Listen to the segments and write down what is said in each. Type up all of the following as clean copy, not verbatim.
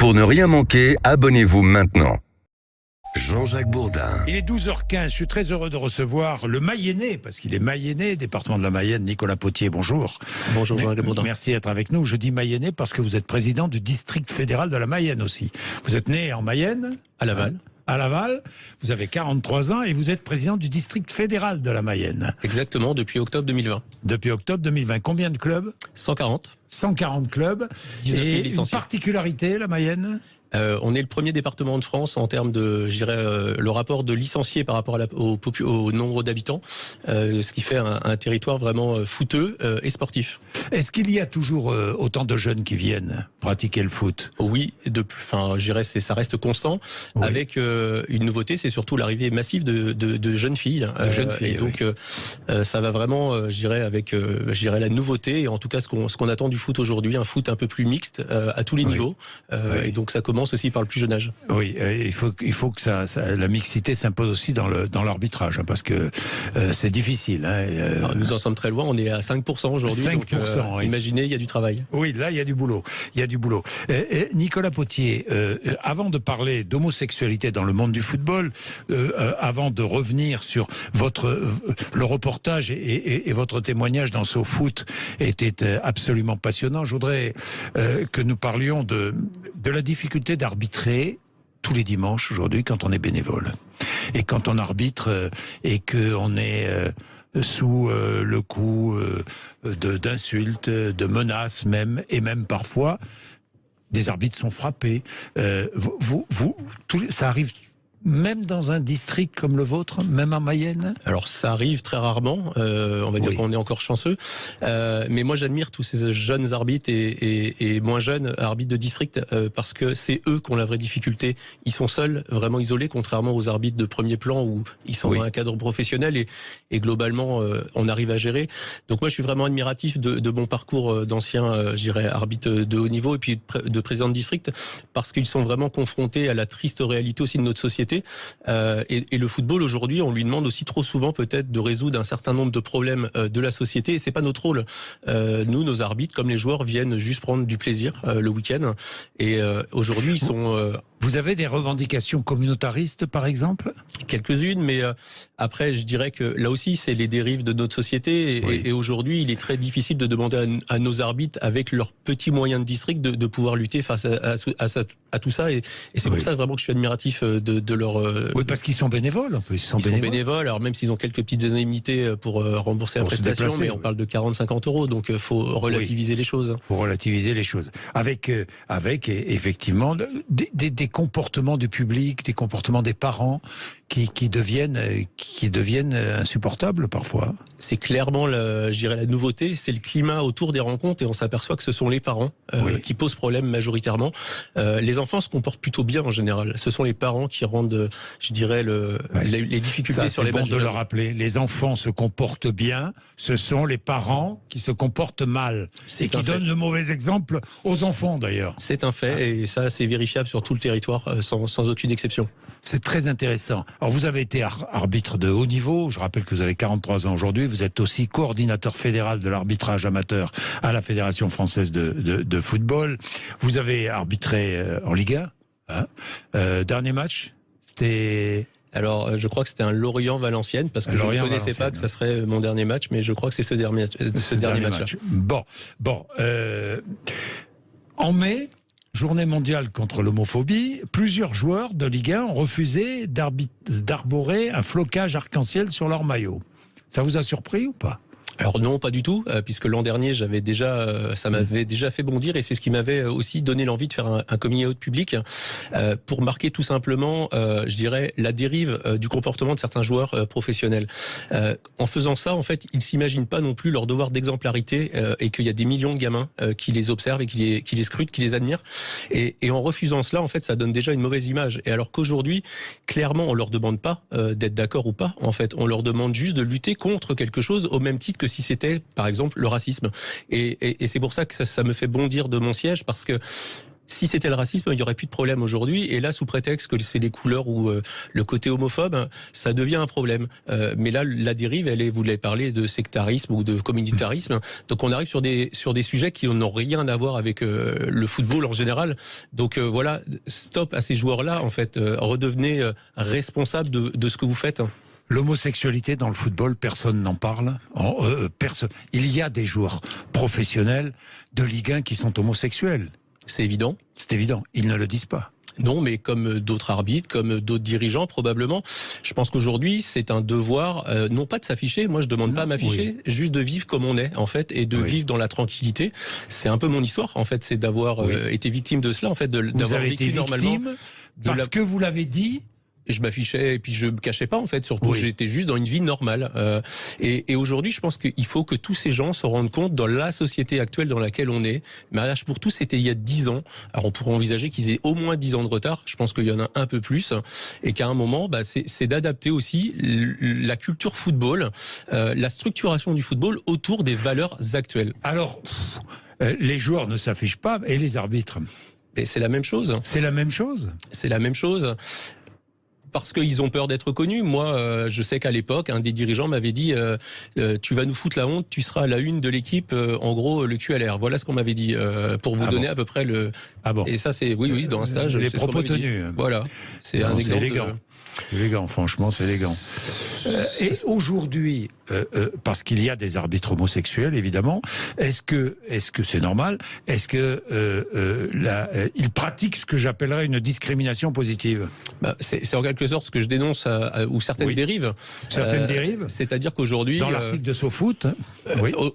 Pour ne rien manquer, abonnez-vous maintenant. Jean-Jacques Bourdin. Il est 12h15, je suis très heureux de recevoir le Mayennais, parce qu'il est Mayennais, département de la Mayenne, Nicolas Potier, bonjour. Bonjour Jean-Jacques Bourdin. Merci d'être avec nous. Je dis Mayennais parce que vous êtes président du district fédéral de la Mayenne aussi. Vous êtes né en Mayenne. À Laval. À Laval, vous avez 43 ans et vous êtes président du district fédéral de la Mayenne. Exactement, depuis octobre 2020. Depuis octobre 2020. Combien de clubs ? 140. 140 clubs. 19 000 Et une licenciés. particularité, la Mayenne ? On est le premier département de France en termes de, je dirais, le rapport de licenciés par rapport à au nombre d'habitants, ce qui fait un territoire vraiment footeux et sportif. Est-ce qu'il y a toujours autant de jeunes qui viennent pratiquer le foot ? Oui, je dirais ça reste constant. Oui. Avec une nouveauté, c'est surtout l'arrivée massive de jeunes filles. Et donc, ça va vraiment, je dirais, avec, je dirais, la nouveauté. Et en tout cas, ce qu'on attend du foot aujourd'hui, un foot un peu plus mixte à tous les niveaux. Et donc, ça commence aussi par le plus jeune âge. Oui, il faut que la mixité s'impose aussi dans l'arbitrage, hein, parce que c'est difficile. Hein, Alors, nous en sommes très loin, on est à 5% aujourd'hui. 5%, donc, oui. Imaginez, il y a du travail. Oui, là, il y a du boulot. Il y a du boulot. Nicolas Potier, avant de parler d'homosexualité dans le monde du football, avant de revenir sur le reportage et votre témoignage dans SoFoot était absolument passionnant, je voudrais que nous parlions de la difficulté d'arbitrer tous les dimanches aujourd'hui quand on est bénévole. Et quand on arbitre et qu'on est sous le coup d'insultes, de menaces même, et même parfois des arbitres sont frappés. Ça arrive même dans un district comme le vôtre, même en Mayenne ? Alors ça arrive très rarement, on va dire qu'on est encore chanceux, mais moi j'admire tous ces jeunes arbitres et moins jeunes arbitres de district parce que c'est eux qui ont la vraie difficulté. Ils sont seuls, vraiment isolés, contrairement aux arbitres de premier plan où ils sont dans un cadre professionnel et globalement on arrive à gérer. Donc moi je suis vraiment admiratif de mon parcours d'ancien, je dirais, arbitre de haut niveau et puis de président de district parce qu'ils sont vraiment confrontés à la triste réalité aussi de notre société. Et le football aujourd'hui, on lui demande aussi trop souvent peut-être de résoudre un certain nombre de problèmes de la société et c'est pas notre rôle. Nous, nos arbitres, comme les joueurs, viennent juste prendre du plaisir le week-end et aujourd'hui ils sont... Vous avez des revendications communautaristes, par exemple ? Quelques-unes, mais après, je dirais que là aussi, c'est les dérives de notre société. Et aujourd'hui, il est très difficile de demander à nos arbitres, avec leurs petits moyens de district, de pouvoir lutter face à tout ça. Et c'est pour ça vraiment que je suis admiratif de leur... Oui, parce qu'ils sont bénévoles, en plus. Ils sont bénévoles, alors même s'ils ont quelques petites indemnités pour rembourser la prestation, mais on parle de 40-50 €, donc il faut relativiser les choses. Il faut relativiser les choses. Avec effectivement, des comportements du public, des comportements des parents qui deviennent insupportables parfois. C'est clairement, je dirais, la nouveauté, c'est le climat autour des rencontres et on s'aperçoit que ce sont les parents qui posent problème majoritairement. Les enfants se comportent plutôt bien en général. Ce sont les parents qui rendent, je dirais, les difficultés sur les matchs. C'est bon de le rappeler. Les enfants se comportent bien, ce sont les parents qui se comportent mal et qui donnent le mauvais exemple aux enfants d'ailleurs. C'est un fait et ça c'est vérifiable sur tout le territoire sans aucune exception. C'est très intéressant. Alors vous avez été arbitre de haut niveau, je rappelle que vous avez 43 ans aujourd'hui, vous êtes aussi coordinateur fédéral de l'arbitrage amateur à la Fédération française de football. Vous avez arbitré en Ligue 1, hein. Dernier match, c'était... Alors, je crois que c'était un Lorient-Valenciennes, parce que je ne connaissais pas que ça serait mon dernier match, mais je crois que c'est ce dernier match-là. Bon. En mai, journée mondiale contre l'homophobie, plusieurs joueurs de Ligue 1 ont refusé d'arborer un flocage arc-en-ciel sur leur maillot. Ça vous a surpris ou pas ? Alors non, pas du tout, puisque l'an dernier, ça m'avait déjà fait bondir et c'est ce qui m'avait aussi donné l'envie de faire un coming out public pour marquer tout simplement, je dirais, la dérive du comportement de certains joueurs professionnels. En faisant ça, en fait, ils s'imaginent pas non plus leur devoir d'exemplarité et qu'il y a des millions de gamins qui les observent et qui les scrutent, qui les admirent. Et en refusant cela, en fait, ça donne déjà une mauvaise image. Et alors qu'aujourd'hui, clairement, on leur demande pas d'être d'accord ou pas. En fait, on leur demande juste de lutter contre quelque chose au même titre que si c'était, par exemple, le racisme. Et c'est pour ça que ça me fait bondir de mon siège, parce que Si c'était le racisme, il n'y aurait plus de problème aujourd'hui. Et là, sous prétexte que c'est les couleurs ou le côté homophobe, ça devient un problème. Mais là, la dérive, vous l'avez parlé de sectarisme ou de communautarisme. Donc on arrive sur des sujets qui n'ont rien à voir avec le football en général. Donc voilà, stop à ces joueurs-là, en fait. Redevenez responsables de ce que vous faites. L'homosexualité dans le football, personne n'en parle. Il y a des joueurs professionnels de Ligue 1 qui sont homosexuels. C'est évident. C'est évident, ils ne le disent pas. Non, mais comme d'autres arbitres, comme d'autres dirigeants, probablement. Je pense qu'aujourd'hui, c'est un devoir, non pas de s'afficher, moi je demande pas à m'afficher, juste de vivre comme on est, en fait, et de vivre dans la tranquillité. C'est un peu mon histoire, en fait, c'est d'avoir été victime de cela, en fait, d'avoir vécu normalement. Parce que vous l'avez dit. Et je m'affichais et puis je me cachais pas en fait, surtout j'étais juste dans une vie normale. Et aujourd'hui, je pense qu'il faut que tous ces gens se rendent compte dans la société actuelle dans laquelle on est. Mariage pour tous, c'était il y a 10 ans. Alors on pourrait envisager qu'ils aient au moins 10 ans de retard. Je pense qu'il y en a un peu plus. Et qu'à un moment, c'est d'adapter aussi la culture football, la structuration du football autour des valeurs actuelles. Alors, les joueurs ne s'affichent pas et les arbitres. Et c'est la même chose. C'est la même chose. C'est la même chose. Parce qu'ils ont peur d'être connus. Moi, je sais qu'à l'époque, un des dirigeants m'avait dit tu vas nous foutre la honte, tu seras à la une de l'équipe, en gros, le cul à l'air. Voilà ce qu'on m'avait dit, pour vous donner à peu près le... Ah bon. Et ça, c'est... Oui, dans un stage... Les propos tenus. Voilà, c'est un exemple... C'est élégant. Élégant, franchement, c'est élégant. Et aujourd'hui, parce qu'il y a des arbitres homosexuels, évidemment, est-ce que c'est normal? Est-ce que ils pratiquent ce que j'appellerais une discrimination positive? C'est en quelque sorte ce que je dénonce, ou certaines dérives. Certaines dérives. C'est-à-dire qu'aujourd'hui... Dans l'article de SoFoot.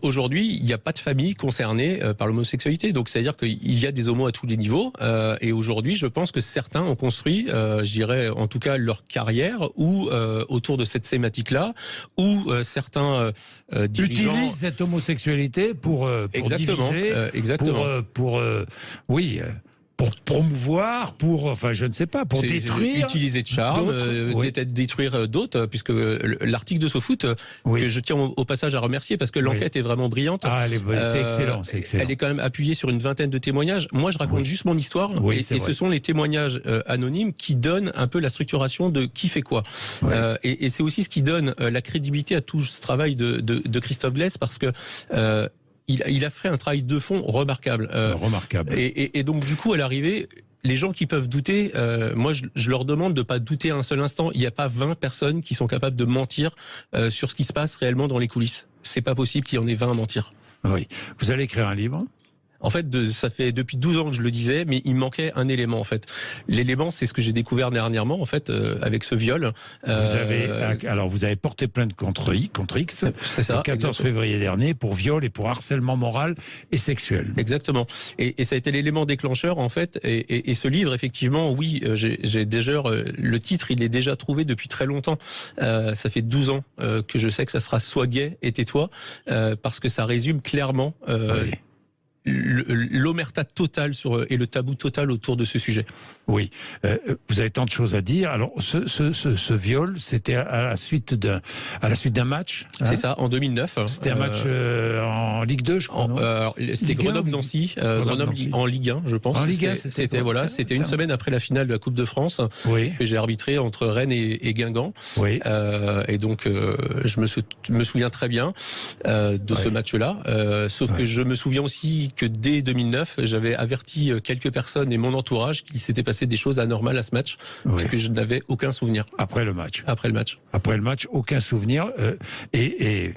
Aujourd'hui, il n'y a pas de famille concernée par l'homosexualité. Donc, c'est-à-dire qu'il y a des homos à tous les niveaux. Et aujourd'hui, je pense que certains ont construit, je dirais, en tout cas, leur carrière ou autour de cette thématique-là, ou certains dirigeants utilisent cette homosexualité pour diviser, pour promouvoir, enfin je ne sais pas, pour détruire, utiliser de charme, détruire d'autres, puisque l'article de SoFoot que je tiens au passage à remercier parce que l'enquête est vraiment brillante. C'est excellent, c'est excellent. Elle est quand même appuyée sur une vingtaine de témoignages. Moi, je raconte juste mon histoire, et ce sont les témoignages anonymes qui donnent un peu la structuration de qui fait quoi. Et c'est aussi ce qui donne la crédibilité à tout ce travail de Christophe Glaise, parce que il a fait un travail de fond remarquable. Remarquable. Et donc, du coup, à l'arrivée, les gens qui peuvent douter, moi, je leur demande de ne pas douter un seul instant. Il n'y a pas 20 personnes qui sont capables de mentir sur ce qui se passe réellement dans les coulisses. C'est pas possible qu'il y en ait 20 à mentir. Oui. Vous allez écrire un livre ? En fait, ça fait depuis 12 ans que je le disais, mais il manquait un élément, en fait. L'élément, c'est ce que j'ai découvert dernièrement, en fait, avec ce viol. Vous avez porté plainte contre X, c'est ça, le 14 février dernier, pour viol et pour harcèlement moral et sexuel. Exactement. Et ça a été l'élément déclencheur, en fait. Et ce livre, effectivement, oui, j'ai déjà... le titre, il est déjà trouvé depuis très longtemps. Ça fait 12 ans que je sais que ça sera « Sois gay et tais-toi », parce que ça résume clairement... l'omerta totale et le tabou total autour de ce sujet. Oui, vous avez tant de choses à dire. Alors, ce viol, c'était à la suite d'un match. C'est ça, en 2009. C'était un match en Ligue 2, je crois. C'était Grenoble-Nancy, Grenoble en Ligue 1, je pense. En Ligue 1, c'était une semaine après la finale de la Coupe de France que j'ai arbitré entre Rennes et Guingamp. Oui. Et donc, je me souviens très bien de ce match-là. Sauf que je me souviens aussi que dès 2009, j'avais averti quelques personnes et mon entourage qu'il s'était passé des choses anormales à ce match, parce que je n'avais aucun souvenir. Après le match, aucun souvenir. Et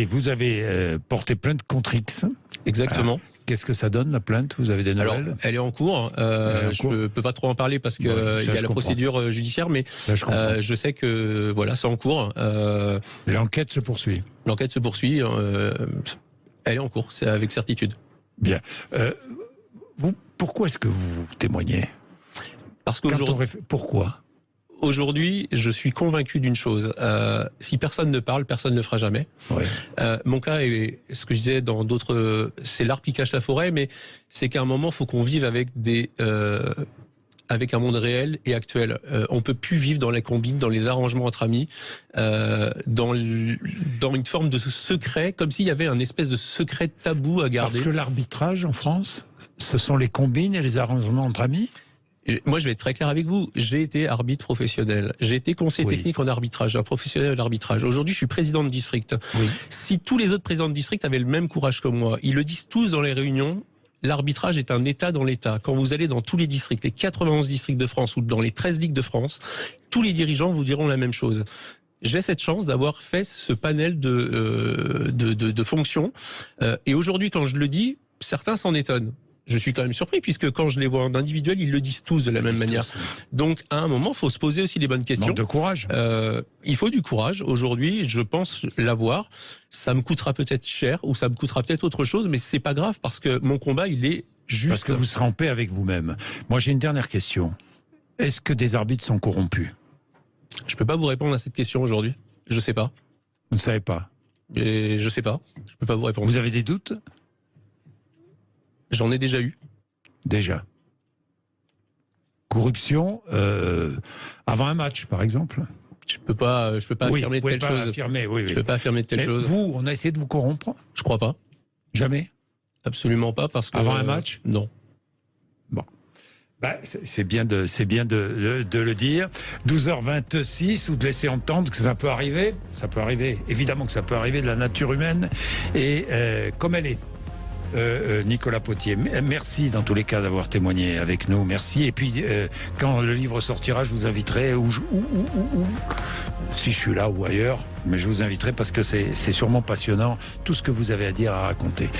vous avez porté plainte contre X. Exactement. Qu'est-ce que ça donne, la plainte? Vous avez des nouvelles? Alors, elle est en cours. Je ne peux pas trop en parler parce qu'il y a la procédure judiciaire, mais je sais que c'est en cours. Et l'enquête se poursuit? L'enquête se poursuit. Elle est en cours, c'est avec certitude. Bien. Pourquoi est-ce que vous témoignez? Parce qu'aujourd'hui... Pourquoi? Aujourd'hui, je suis convaincu d'une chose. Si personne ne parle, personne ne le fera jamais. Mon cas est, ce que je disais dans d'autres... c'est l'arbre qui cache la forêt, mais c'est qu'à un moment, il faut qu'on vive avec avec un monde réel et actuel. On peut plus vivre dans la combine, dans les arrangements entre amis, dans une forme de secret, comme s'il y avait un espèce de secret tabou à garder. Parce que l'arbitrage en France, ce sont les combines et les arrangements entre amis. Moi, je vais être très clair avec vous. J'ai été arbitre professionnel. J'ai été conseiller technique en arbitrage, un professionnel de l'arbitrage. Aujourd'hui, je suis président de district. Oui. Si tous les autres présidents de district avaient le même courage que moi, ils le disent tous dans les réunions, l'arbitrage est un État dans l'État. Quand vous allez dans tous les districts, les 91 districts de France ou dans les 13 ligues de France, tous les dirigeants vous diront la même chose. J'ai cette chance d'avoir fait ce panel de fonctions. Et aujourd'hui, quand je le dis, certains s'en étonnent. Je suis quand même surpris, puisque quand je les vois en individuel, ils le disent tous de la même manière. Donc, à un moment, il faut se poser aussi les bonnes questions. Manque de courage. Il faut du courage. Aujourd'hui, je pense l'avoir. Ça me coûtera peut-être cher, ou ça me coûtera peut-être autre chose, mais c'est pas grave, parce que mon combat, il est juste. Parce que vous serez en paix avec vous-même. Moi, j'ai une dernière question. Est-ce que des arbitres sont corrompus? Je peux pas vous répondre à cette question aujourd'hui. Je sais pas. Vous ne savez pas? Et je sais pas. Je peux pas vous répondre. Vous avez des doutes? J'en ai déjà eu. Déjà. Corruption avant un match, par exemple. Je peux pas affirmer de telle chose. Je peux pas affirmer de telle chose. Vous, on a essayé de vous corrompre? Je crois pas. Jamais? Absolument pas, parce que avant un match? Non. Bon. Bah, c'est bien de le dire. 12h26, ou de laisser entendre que ça peut arriver. Ça peut arriver. Évidemment que ça peut arriver, de la nature humaine. Et comme elle est. Nicolas Potier, merci dans tous les cas d'avoir témoigné avec nous, merci. Et puis quand le livre sortira, je vous inviterai, si je suis là ou ailleurs, mais je vous inviterai parce que c'est sûrement passionnant tout ce que vous avez à dire, à raconter.